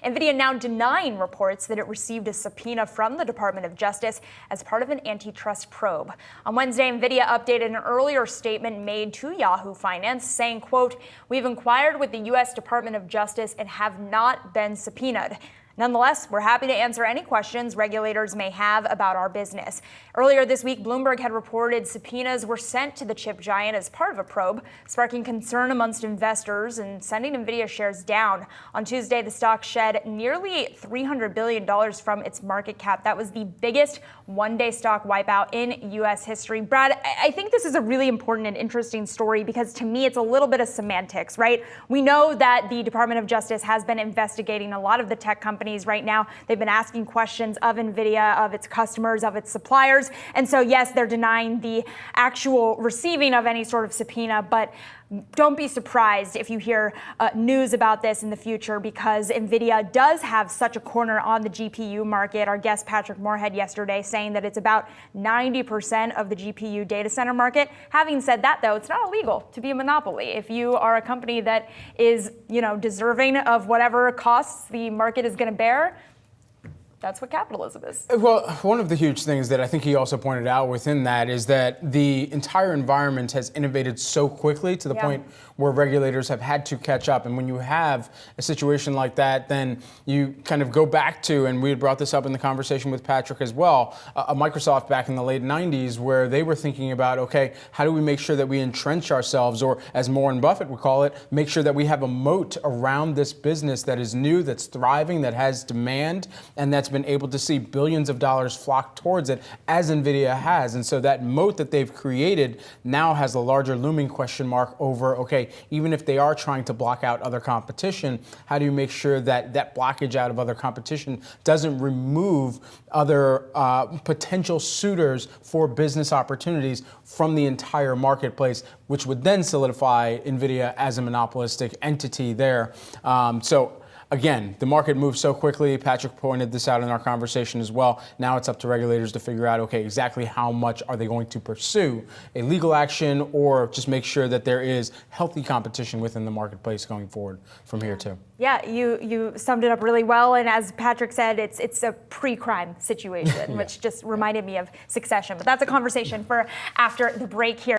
Nvidia now denying reports that it received a subpoena from the Department of Justice as part of an antitrust probe. On Wednesday, Nvidia updated an earlier statement made to Yahoo Finance saying, quote, "We've inquired with the U.S. Department of Justice and have not been subpoenaed. Nonetheless, we're happy to answer any questions regulators may have about our business." Earlier this week, Bloomberg had reported subpoenas were sent to the chip giant as part of a probe, sparking concern amongst investors and sending Nvidia shares down. On Tuesday, the stock shed nearly $300 billion from its market cap. That was the biggest one-day stock wipeout in U.S. history. Brad, I think this is a really important and interesting story because to me, it's a little bit of semantics, right? We know that the Department of Justice has been investigating a lot of the tech companies right now. They've been asking questions of Nvidia, of its customers, of its suppliers. And so, yes, they're denying the actual receiving of any sort of subpoena, but don't be surprised if you hear news about this in the future because Nvidia does have such a corner on the GPU market. Our guest Patrick Moorhead yesterday saying that it's about 90% of the GPU data center market. Having said that, though, it's not illegal to be a monopoly. If you are a company that is, deserving of whatever costs the market is going to bear, that's what capitalism is. Well, one of the huge things that I think he also pointed out within that is that the entire environment has innovated so quickly to the point where regulators have had to catch up. And when you have a situation like that, then you kind of go back to, and we had brought this up in the conversation with Patrick as well, a Microsoft back in the late 90s where they were thinking about, okay, how do we make sure that we entrench ourselves, or as Warren Buffett would call it, make sure that we have a moat around this business that is new, that's thriving, that has demand, and that's been able to see billions of dollars flock towards it, as Nvidia has. And so that moat that they've created now has a larger looming question mark over, okay, even if they are trying to block out other competition, how do you make sure that that blockage out of other competition doesn't remove other potential suitors for business opportunities from the entire marketplace, which would then solidify Nvidia as a monopolistic entity there. Again, the market moves so quickly. Patrick pointed this out in our conversation as well. Now it's up to regulators to figure out, okay, exactly how much are they going to pursue a legal action or just make sure that there is healthy competition within the marketplace going forward from here too. Yeah, you summed it up really well. And as Patrick said, it's a pre-crime situation, which just reminded me of Succession. But that's a conversation for after the break here.